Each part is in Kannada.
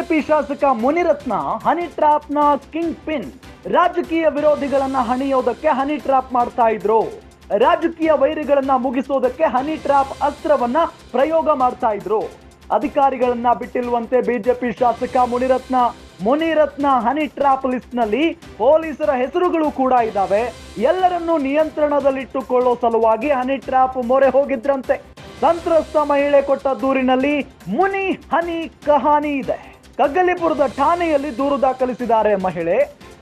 ಬಿಜೆಪಿ ಶಾಸಕ ಮುನಿರತ್ನ ಹನಿ ಟ್ರಾಪ್ ನ ಕಿಂಗ್ ಪಿನ್. ರಾಜಕೀಯ ವಿರೋಧಿಗಳನ್ನ ಹಣಿಯೋದಕ್ಕೆ ಹನಿ ಟ್ರಾಪ್ ಮಾಡ್ತಾ ಇದ್ರು. ರಾಜಕೀಯ ವೈರಿಗಳನ್ನ ಮುಗಿಸೋದಕ್ಕೆ ಹನಿ ಟ್ರಾಪ್ ಅಸ್ತ್ರವನ್ನ ಪ್ರಯೋಗ ಮಾಡ್ತಾ ಇದ್ರು. ಅಧಿಕಾರಿಗಳನ್ನ ಬಿಟ್ಟಿಲ್ವಂತೆ ಬಿಜೆಪಿ ಶಾಸಕ ಮುನಿರತ್ನ ಹನಿ ಟ್ರಾಪ್ ಲಿಸ್ಟ್ ನಲ್ಲಿ ಪೊಲೀಸರ ಹೆಸರುಗಳು ಕೂಡ ಇದ್ದಾವೆ. ಎಲ್ಲರನ್ನೂ ನಿಯಂತ್ರಣದಲ್ಲಿಟ್ಟುಕೊಳ್ಳೋ ಸಲುವಾಗಿ ಹನಿ ಟ್ರಾಪ್ ಮೊರೆ ಹೋಗಿದ್ರಂತೆ. ಸಂತ್ರಸ್ತ ಮಹಿಳೆ ಕೊಟ್ಟ ದೂರಿನಲ್ಲಿ ಮುನಿ ಹನಿ ಕಹಾನಿ ಇದೆ. ಕಗ್ಗಲಿಪುರದ ಠಾಣೆಯಲ್ಲಿ ದೂರು ದಾಖಲಿಸಿದ್ದಾರೆ ಮಹಿಳೆ.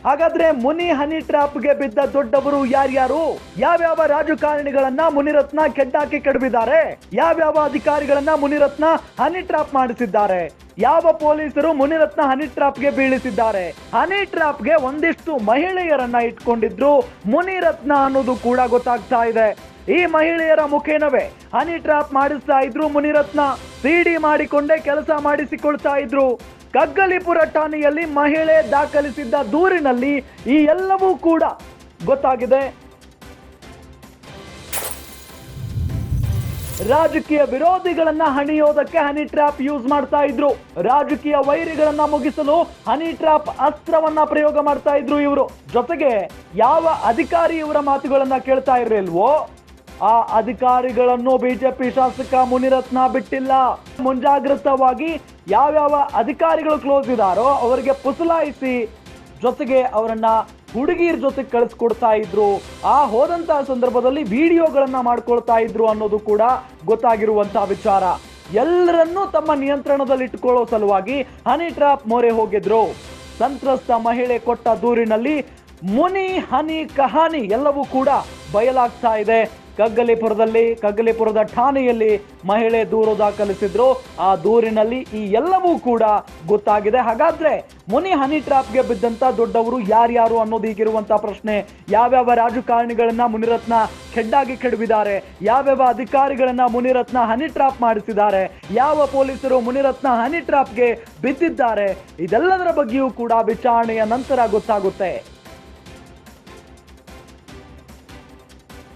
ಹಾಗಾದ್ರೆ ಮುನಿ ಹನಿ ಟ್ರಾಪ್ಗೆ ಬಿದ್ದ ದೊಡ್ಡವರು ಯಾರ್ಯಾರು? ಯಾವ್ಯಾವ ರಾಜಕಾರಣಿಗಳನ್ನ ಮುನಿರತ್ನ ಕೆಡ್ಡಾಕಿ ಕೆಡವಿದ್ದಾರೆ? ಯಾವ್ಯಾವ ಅಧಿಕಾರಿಗಳನ್ನ ಮುನಿರತ್ನ ಹನಿ ಟ್ರಾಪ್ ಮಾಡಿಸಿದ್ದಾರೆ? ಯಾವ ಪೊಲೀಸರು ಮುನಿರತ್ನ ಹನಿ ಟ್ರಾಪ್ಗೆ ಬೀಳಿಸಿದ್ದಾರೆ? ಹನಿ ಟ್ರಾಪ್ಗೆ ಒಂದಿಷ್ಟು ಮಹಿಳೆಯರನ್ನ ಇಟ್ಕೊಂಡಿದ್ರು ಮುನಿರತ್ನ ಅನ್ನೋದು ಕೂಡ ಗೊತ್ತಾಗ್ತಾ ಇದೆ. ಈ ಮಹಿಳೆಯರ ಮುಖೇನವೇ ಹನಿ ಟ್ರಾಪ್ ಮಾಡಿಸ್ತಾ ಇದ್ರು ಮುನಿರತ್ನ. ಸಿಡಿ ಮಾಡಿಕೊಂಡೇ ಕೆಲಸ ಮಾಡಿಸಿಕೊಳ್ತಾ ಇದ್ರು. ಕಗ್ಗಲಿಪುರ ಠಾಣೆಯಲ್ಲಿ ಮಹಿಳೆ ದಾಖಲಿಸಿದ್ದ ದೂರಿನಲ್ಲಿ ಈ ಎಲ್ಲವೂ ಕೂಡ ಗೊತ್ತಾಗಿದೆ. ರಾಜಕೀಯ ವಿರೋಧಿಗಳನ್ನ ಹಣಿಯೋದಕ್ಕೆ ಹನಿ ಟ್ರಾಪ್ ಯೂಸ್ ಮಾಡ್ತಾ ಇದ್ರು. ರಾಜಕೀಯ ವೈರಿಗಳನ್ನ ಮುಗಿಸಲು ಹನಿ ಟ್ರಾಪ್ ಅಸ್ತ್ರವನ್ನ ಪ್ರಯೋಗ ಮಾಡ್ತಾ ಇದ್ರು ಇವರು. ಜೊತೆಗೆ ಯಾವ ಅಧಿಕಾರಿ ಇವರ ಮಾತುಗಳನ್ನ ಕೇಳ್ತಾ ಇರಲಿಲ್ವೋ ಆ ಅಧಿಕಾರಿಗಳನ್ನು ಬಿಜೆಪಿ ಶಾಸಕ ಮುನಿರತ್ನ ಬಿಟ್ಟಿಲ್ಲ. ಮುಂಜಾಗ್ರತವಾಗಿ ಯಾವ್ಯಾವ ಅಧಿಕಾರಿಗಳು ಕ್ಲೋಸ್ ಇದಾರೋ ಅವರಿಗೆ ಪುಸಲಾಯಿಸಿ ಜೊತೆಗೆ ಅವರನ್ನ ಹುಡುಗಿಯರ ಜೊತೆ ಕಳಿಸ್ಕೊಡ್ತಾ ಇದ್ರು. ಆ ಹೋದಂತಹ ಸಂದರ್ಭದಲ್ಲಿ ವಿಡಿಯೋಗಳನ್ನ ಮಾಡ್ಕೊಳ್ತಾ ಇದ್ರು ಅನ್ನೋದು ಕೂಡ ಗೊತ್ತಾಗಿರುವಂತಹ ವಿಚಾರ. ಎಲ್ಲರನ್ನೂ ತಮ್ಮ ನಿಯಂತ್ರಣದಲ್ಲಿ ಇಟ್ಟುಕೊಳ್ಳೋ ಸಲುವಾಗಿ ಹನಿ ಟ್ರಾಪ್ ಮೊರೆ ಹೋಗಿದ್ರು. ಸಂತ್ರಸ್ತ ಮಹಿಳೆ ಕೊಟ್ಟ ದೂರಿನಲ್ಲಿ ಮುನಿ ಹನಿ ಕಹಾನಿ ಎಲ್ಲವೂ ಕೂಡ ಬಯಲಾಗ್ತಾ ಇದೆ. ಕಗ್ಗಲಿಪುರದ ಠಾಣೆಯಲ್ಲಿ ಮಹಿಳೆ ದೂರು ದಾಖಲಿಸಿದ್ರು. ಆ ದೂರಿನಲ್ಲಿ ಈ ಎಲ್ಲವೂ ಕೂಡ ಗೊತ್ತಾಗಿದೆ. ಹಾಗಾದ್ರೆ ಮುನಿ ಹನಿ ಟ್ರಾಪ್ಗೆ ಬಿದ್ದಂತ ದೊಡ್ಡವರು ಯಾರ್ಯಾರು ಅನ್ನೋದು ಈಗಿರುವಂತಹ ಪ್ರಶ್ನೆ. ಯಾವ್ಯಾವ ರಾಜಕಾರಣಿಗಳನ್ನ ಮುನಿರತ್ನ ಕೆಡ್ಡಾಗಿ ಕೆಡವಿದ್ದಾರೆ? ಯಾವ್ಯಾವ ಅಧಿಕಾರಿಗಳನ್ನ ಮುನಿರತ್ನ ಹನಿ ಟ್ರಾಪ್ ಮಾಡಿಸಿದ್ದಾರೆ? ಯಾವ ಪೊಲೀಸರು ಮುನಿರತ್ನ ಹನಿ ಟ್ರಾಪ್ಗೆ ಬಿದ್ದಿದ್ದಾರೆ? ಇದೆಲ್ಲದರ ಬಗ್ಗೆಯೂ ಕೂಡ ವಿಚಾರಣೆಯ ನಂತರ ಗೊತ್ತಾಗುತ್ತೆ.